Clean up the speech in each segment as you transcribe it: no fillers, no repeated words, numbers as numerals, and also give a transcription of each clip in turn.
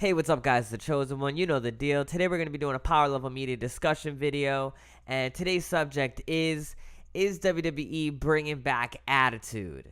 Hey, what's up, guys? The Chosen One. You know the deal. Today we're going to be doing a power level media discussion video, and today's subject is WWE bringing back Attitude?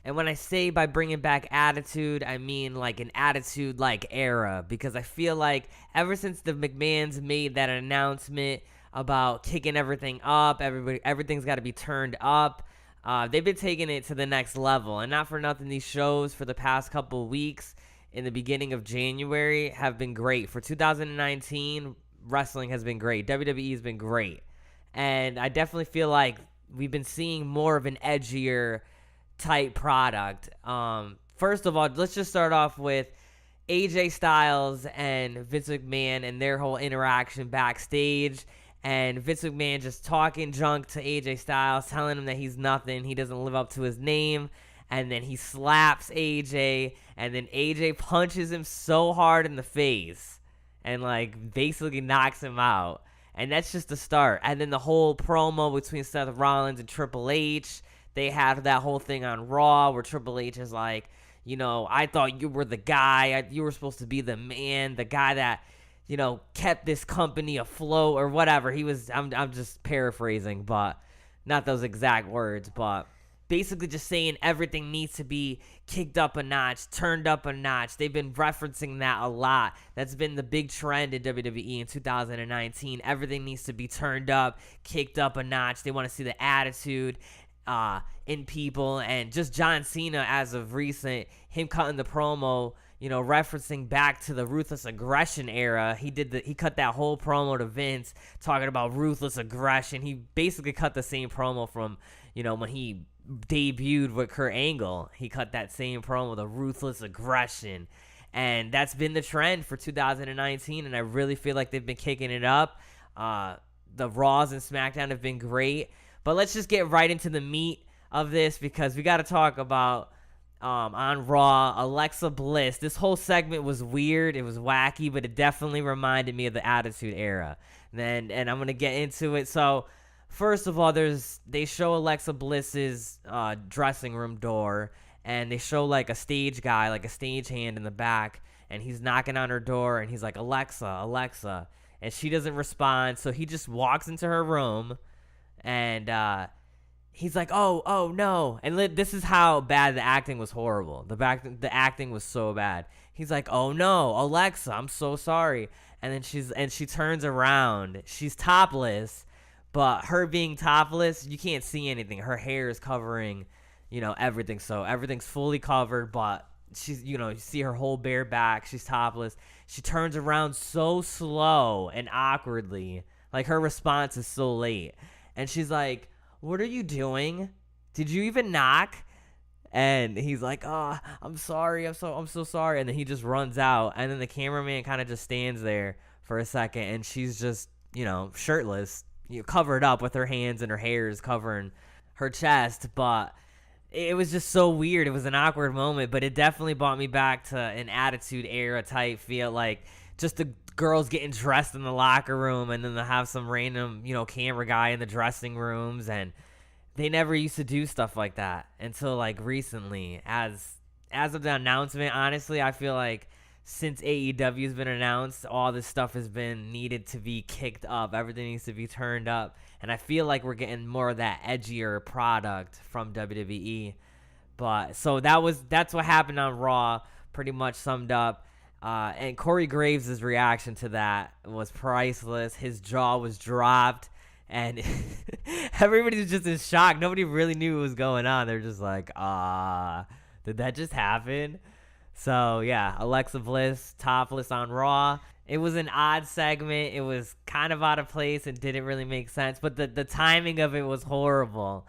And when I say by bringing back Attitude, I mean like an Attitude-like era, because I feel like ever since the McMahons made that announcement about kicking everything up, everything's got to be turned up. They've been taking it to the next level, and not for nothing, these shows for the past couple weeks in the beginning of January have been great. For 2019, wrestling has been great. WWE has been great. And I definitely feel like we've been seeing more of an edgier type product. First of all, let's just start off with AJ Styles and Vince McMahon and their whole interaction backstage. And Vince McMahon just talking junk to AJ Styles, telling him that he's nothing, he doesn't live up to his name. And then he slaps AJ, and then AJ punches him so hard in the face and, like, basically knocks him out. And that's just the start. And then the whole promo between Seth Rollins and Triple H, they had that whole thing on Raw where Triple H is like, you know, I thought you were the guy. You were supposed to be the man, the guy that, you know, kept this company afloat or whatever. I'm just paraphrasing, but not those exact words, but basically just saying everything needs to be kicked up a notch, turned up a notch. They've been referencing that a lot. That's been the big trend in WWE in 2019. Everything needs to be turned up, kicked up a notch. They want to see the attitude in people. And just John Cena, as of recent, him cutting the promo, you know, referencing back to the Ruthless Aggression era. He cut that whole promo to Vince talking about ruthless aggression. He basically cut the same promo from, you know, when he debuted with Kurt Angle. He cut that same promo, the Ruthless Aggression. And that's been the trend for 2019, and I really feel like they've been kicking it up. The Raws and Smackdown have been great. But let's just get right into the meat of this, because we got to talk about on Raw, Alexa Bliss. This whole segment was weird. It was wacky, but it definitely reminded me of the Attitude Era. And I'm going to get into it. So first of all, they show Alexa Bliss's dressing room door, and they show like a stage guy, like a stagehand in the back, and he's knocking on her door, and he's like, Alexa, Alexa, and she doesn't respond, so he just walks into her room, and he's like, oh no, and this is how bad the acting was. Horrible. The acting was so bad. He's like, oh no, Alexa, I'm so sorry, and then she turns around, she's topless. But her being topless, you can't see anything. Her hair is covering, you know, everything. So everything's fully covered, but she's, you know, you see her whole bare back. She's topless. She turns around so slow and awkwardly. Like, her response is so late. And she's like, what are you doing? Did you even knock? And he's like, oh, I'm sorry. I'm so sorry. And then he just runs out. And then the cameraman kind of just stands there for a second. And she's just, you know, shirtless, covered up with her hands, and her hair is covering her chest. But it was just so weird. It was an awkward moment, but it definitely brought me back to an Attitude Era type feel, like just the girls getting dressed in the locker room, and then they'll have some random, you know, camera guy in the dressing rooms, and they never used to do stuff like that until like recently. As of the announcement, honestly, I feel like since AEW has been announced, all this stuff has been needed to be kicked up. Everything needs to be turned up. And I feel like we're getting more of that edgier product from WWE. But so that's what happened on Raw, pretty much summed up. And Corey Graves' reaction to that was priceless. His jaw was dropped, and everybody was just in shock. Nobody really knew what was going on. They're just like, did that just happen? So, yeah, Alexa Bliss, topless on Raw. It was an odd segment. It was kind of out of place and didn't really make sense. But the timing of it was horrible,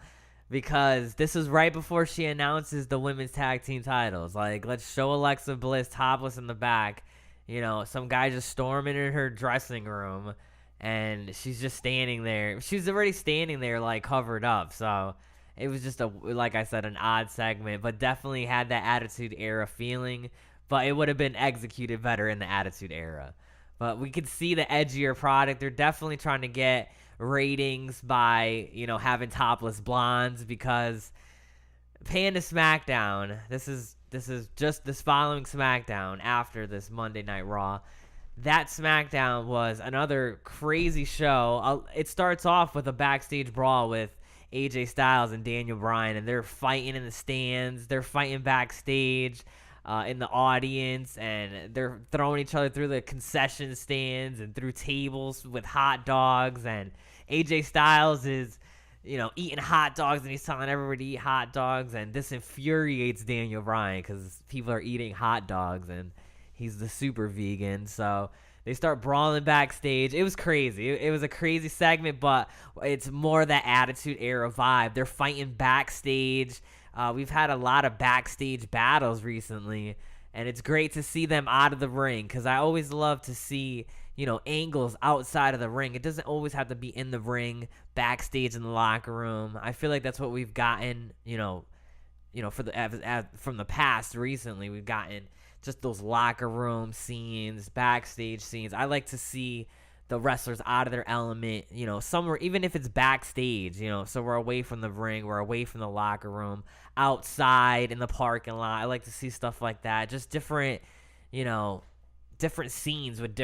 because this is right before she announces the women's tag team titles. Like, let's show Alexa Bliss topless in the back. You know, some guy just storming in her dressing room, and she's just standing there. She's already standing there, like, covered up. So it was just, like I said, an odd segment, but definitely had that Attitude Era feeling. But it would have been executed better in the Attitude Era. But we could see the edgier product. They're definitely trying to get ratings by, you know, having topless blondes, because Pan to SmackDown. This is just this following SmackDown after this Monday Night Raw. That SmackDown was another crazy show. It starts off with a backstage brawl with AJ Styles and Daniel Bryan, and they're fighting in the stands. They're fighting backstage in the audience, and they're throwing each other through the concession stands and through tables with hot dogs. And AJ Styles is, eating hot dogs, and he's telling everybody to eat hot dogs, and this infuriates Daniel Bryan because people are eating hot dogs, and he's the super vegan. So they start brawling backstage. It was crazy. It was a crazy segment, but it's more that Attitude Era vibe. They're fighting backstage. We've had a lot of backstage battles recently, and it's great to see them out of the ring because I always love to see, angles outside of the ring. It doesn't always have to be in the ring, backstage in the locker room. I feel like that's what we've gotten, from the past recently. We've gotten just those locker room scenes, backstage scenes. I like to see the wrestlers out of their element, somewhere, even if it's backstage, so we're away from the ring, we're away from the locker room, outside in the parking lot. I like to see stuff like that. Just different, different scenes with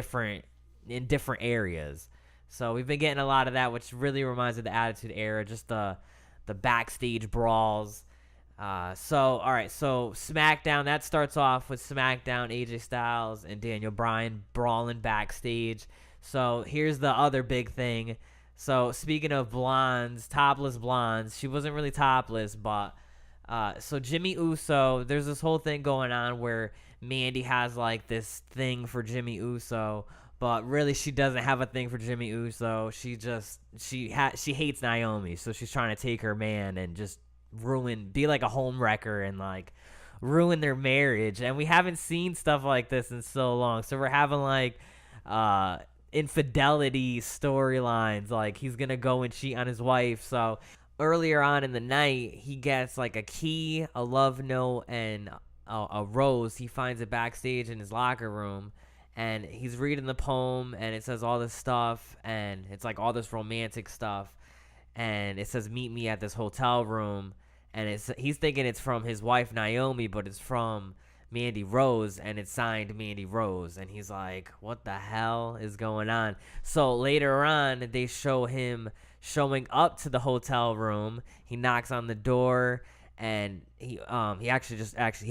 in different areas. So we've been getting a lot of that, which really reminds me of the Attitude Era, just the backstage brawls. So SmackDown, that starts off with SmackDown, AJ Styles and Daniel Bryan brawling backstage. So here's the other big thing. So speaking of blondes, topless blondes, she wasn't really topless, but so Jimmy Uso, there's this whole thing going on where Mandy has like this thing for Jimmy Uso, but really she doesn't have a thing for Jimmy Uso. She hates Naomi, so she's trying to take her man and just be like a home wrecker and like ruin their marriage. And we haven't seen stuff like this in so long, so we're having like infidelity storylines, like he's gonna go and cheat on his wife. So earlier on in the night, he gets like a key, a love note, and a rose. He finds it backstage in his locker room, and he's reading the poem, and it says all this stuff, and it's like all this romantic stuff, and it says meet me at this hotel room, and he's thinking it's from his wife Naomi, but it's from Mandy Rose, and it's signed Mandy Rose, and he's like, what the hell is going on? So later on, they show him showing up to the hotel room. He knocks on the door, and he actually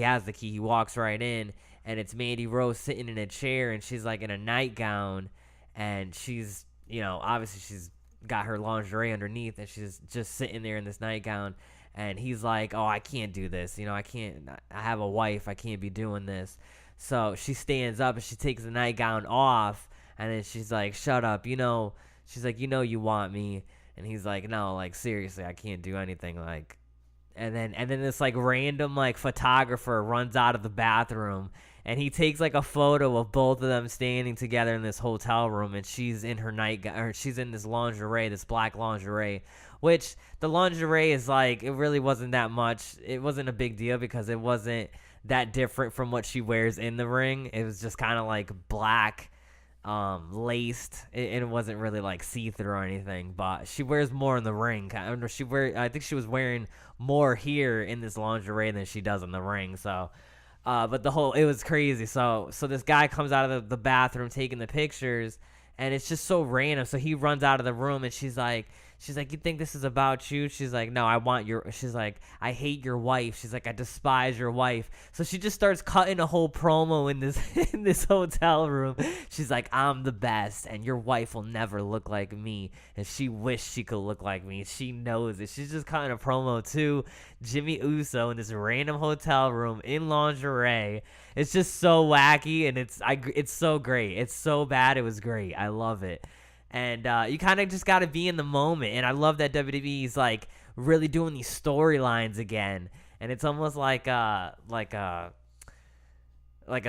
has the key. He walks right in, and it's Mandy Rose sitting in a chair, and she's like in a nightgown, and she's, obviously she's got her lingerie underneath, and she's just sitting there in this nightgown. And he's like, oh, I can't do this. I have a wife. I can't be doing this. So she stands up and she takes the nightgown off. And then she's like, shut up. She's like, you want me. And he's like, no, like, seriously, I can't do anything. Like, and then this like random like photographer runs out of the bathroom. And he takes like a photo of both of them standing together in this hotel room. And she's in her nightgown, or she's in this lingerie, this black lingerie. Which the lingerie is like, it really wasn't that much. It wasn't a big deal because it wasn't that different from what she wears in the ring. It was just kind of like black, laced. It wasn't really like see-through or anything. But she wears more in the ring. I think she was wearing more here in this lingerie than she does in the ring. So, but it was crazy. So this guy comes out of the bathroom taking the pictures, and it's just so random. So he runs out of the room, and she's like, you think this is about you? She's like, no, she's like, I hate your wife. She's like, I despise your wife. So she just starts cutting a whole promo in this hotel room. She's like, I'm the best, and your wife will never look like me, and she wished she could look like me. She knows it. She's just cutting a promo to Jimmy Uso in this random hotel room in lingerie. It's just so wacky, and it's so great. It's so bad. It was great. I love it. And you kind of just got to be in the moment. And I love that WWE is like really doing these storylines again. And it's almost like a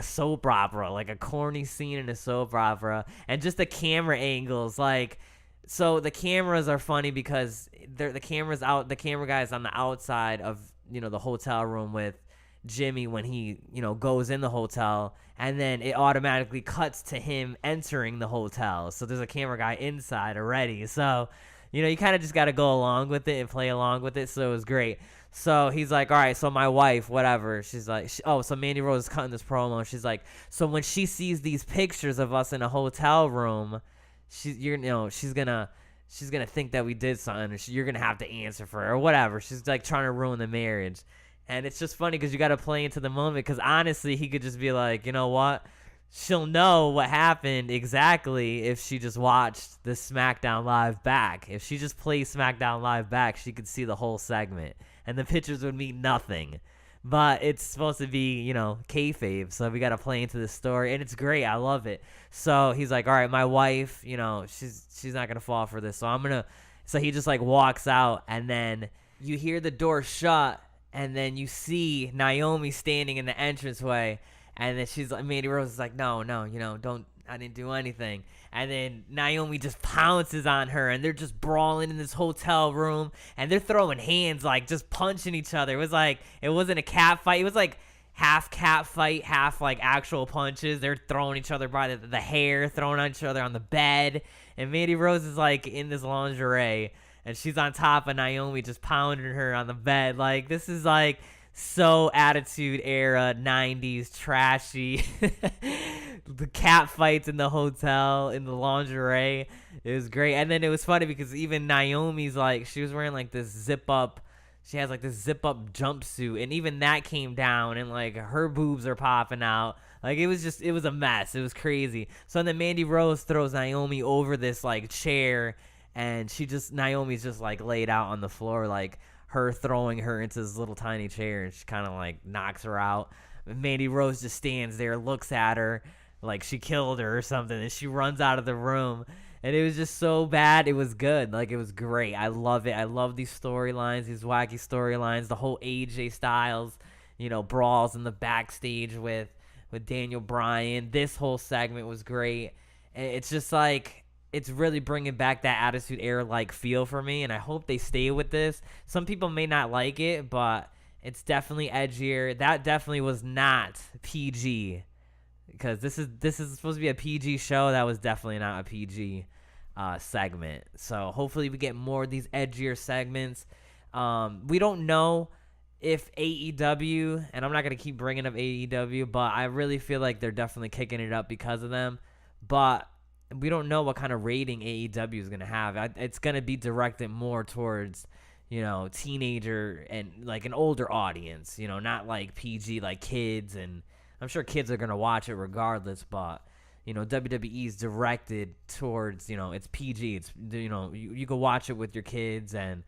soap opera, like a corny scene in a soap opera. And just the camera angles, like, so the cameras are funny because the camera guy is on the outside of, the hotel room with Jimmy when he, goes in the hotel, and then it automatically cuts to him entering the hotel. So there's a camera guy inside already. So You know, you kind of just got to go along with it and play along with it. So it was great. So he's like, all right, so my wife, whatever. She's like, so Mandy Rose is cutting this promo. And she's like, so when she sees these pictures of us in a hotel room, she's gonna think that we did something. And you're gonna have to answer for her or whatever. She's like trying to ruin the marriage. And it's just funny because you got to play into the moment. Because honestly, he could just be like, you know what? She'll know what happened exactly if she just watched the SmackDown Live back. If she just plays SmackDown Live back, she could see the whole segment. And the pictures would mean nothing. But it's supposed to be, kayfabe. So we got to play into the story. And it's great. I love it. So he's like, all right, my wife, she's not going to fall for this. So he just like walks out. And then you hear the door shut. And then you see Naomi standing in the entranceway. And then she's like, Mandy Rose is like, no, don't, I didn't do anything. And then Naomi just pounces on her, and they're just brawling in this hotel room, and they're throwing hands, like just punching each other. It was like, it wasn't a cat fight. It was like half cat fight, half like actual punches. They're throwing each other by the hair, throwing on each other on the bed. And Mandy Rose is like in this lingerie, and she's on top of Naomi, just pounding her on the bed. Like, this is like so Attitude Era 90s trashy. The cat fights in the hotel in the lingerie, it was great. And then it was funny because even Naomi's like, she was wearing like this zip up jumpsuit, and even that came down, and like her boobs are popping out. Like, it was a mess. It was crazy. So then Mandy Rose throws Naomi over this like chair, and Naomi's just like laid out on the floor, like her throwing her into this little tiny chair, and she kind of like knocks her out. Mandy Rose just stands there, looks at her like she killed her or something, and she runs out of the room. And it was just so bad. It was good. Like, it was great. I love it. I love these storylines, these wacky storylines, the whole AJ Styles, brawls in the backstage with Daniel Bryan. This whole segment was great. And it's just like, it's really bringing back that Attitude Era like feel for me, and I hope they stay with this. Some people may not like it, but it's definitely edgier. That definitely was not PG, because this is supposed to be a PG show. That was definitely not a PG segment. So hopefully we get more of these edgier segments. We don't know if AEW, and I'm not going to keep bringing up AEW, but I really feel like they're definitely kicking it up because of them. But we don't know what kind of rating AEW is going to have. It's going to be directed more towards, teenager and like an older audience, not like PG, like kids. And I'm sure kids are going to watch it regardless, but WWE is directed towards, it's PG. It's, you can watch it with your kids and,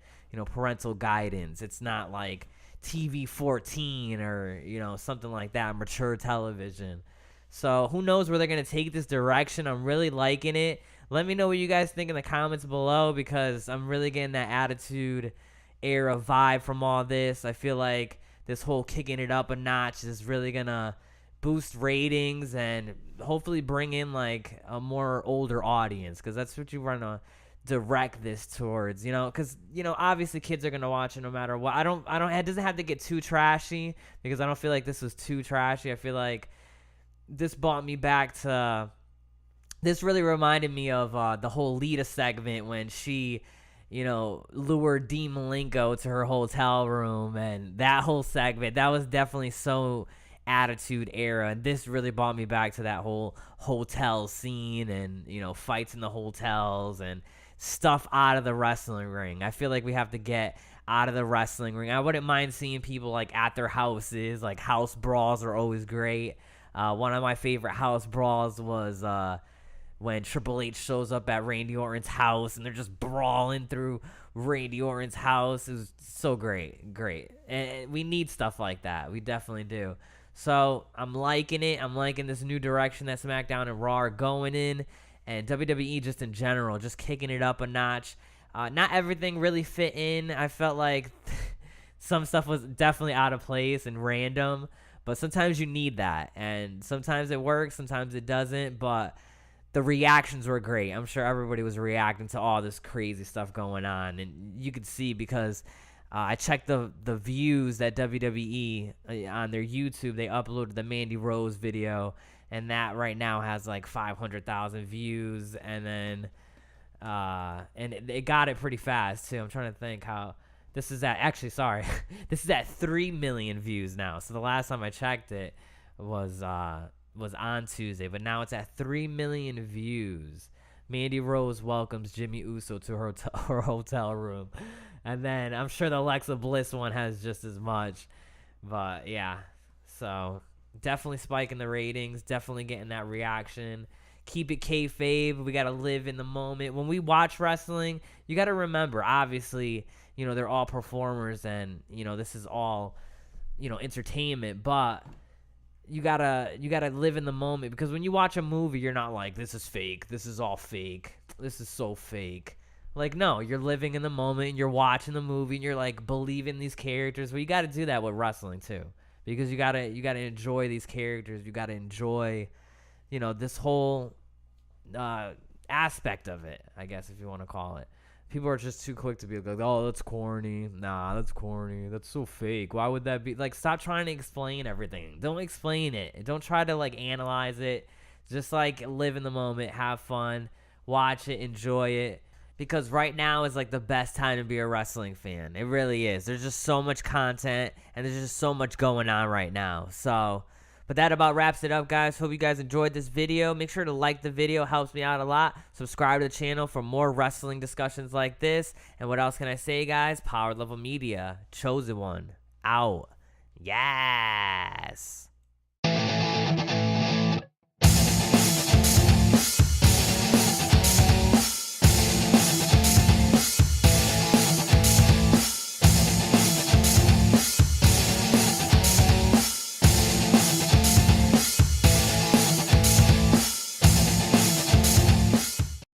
parental guidance. It's not like TV 14 or, something like that, mature television. So who knows where they're going to take this direction. I'm really liking it. Let me know what you guys think in the comments below, because I'm really getting that Attitude Era vibe from all this. I feel like this whole kicking it up a notch is really going to boost ratings and hopefully bring in like a more older audience, because that's what you want to direct this towards, because obviously kids are going to watch it no matter what. It doesn't have to get too trashy, because I don't feel like this was too trashy. I feel like this brought me back to, this really reminded me of the whole Lita segment when she, lured Dean Malenko to her hotel room, and that whole segment, that was definitely so Attitude Era. And this really brought me back to that whole hotel scene and, fights in the hotels and stuff out of the wrestling ring. I feel like we have to get out of the wrestling ring. I wouldn't mind seeing people like at their houses. Like, house brawls are always great. One of my favorite house brawls was when Triple H shows up at Randy Orton's house and they're just brawling through Randy Orton's house. It was so great. And we need stuff like that. We definitely do. So I'm liking it. I'm liking this new direction that SmackDown and Raw are going in, and WWE just in general, just kicking it up a notch. Not everything really fit in. I felt like some stuff was definitely out of place and random, but sometimes you need that, and sometimes it works, sometimes it doesn't, but the reactions were great. I'm sure everybody was reacting to all this crazy stuff going on, and you could see because I checked the views that WWE on their YouTube, they uploaded the Mandy Rose video, and that right now has like 500,000 views, and then And it got it pretty fast too. I'm trying to think how this is at. Actually, sorry, this is at 3 million views now. So the last time I checked it was on Tuesday, but now it's at 3 million views. Mandy Rose welcomes Jimmy Uso to her hotel room, and then I'm sure the Alexa Bliss one has just as much. But yeah, so definitely spiking the ratings, definitely getting that reaction. Keep it kayfabe. We got to live in the moment. When we watch wrestling, you got to remember, obviously, you know, they're all performers and, you know, this is all, you know, entertainment, but you gotta live in the moment, because when you watch a movie, you're not like, this is fake. This is all fake. This is so fake. Like, no, you're living in the moment and you're watching the movie and you're like believing these characters. Well, you got to do that with wrestling too, because you gotta enjoy these characters. You gotta enjoy, you know, this whole aspect of it, I guess, if you want to call it. People are just too quick to be like, oh, that's corny. Nah, that's corny. That's so fake. Why would that be? Like, stop trying to explain everything. Don't explain it. Don't try to, like, analyze it. Just, like, live in the moment. Have fun. Watch it. Enjoy it. Because right now is, like, the best time to be a wrestling fan. It really is. There's just so much content, and there's just so much going on right now. So, but that about wraps it up, guys. Hope you guys enjoyed this video. Make sure to like the video. Helps me out a lot. Subscribe to the channel for more wrestling discussions like this. And what else can I say, guys? Power Level Media. Chosen one. Out. Yes.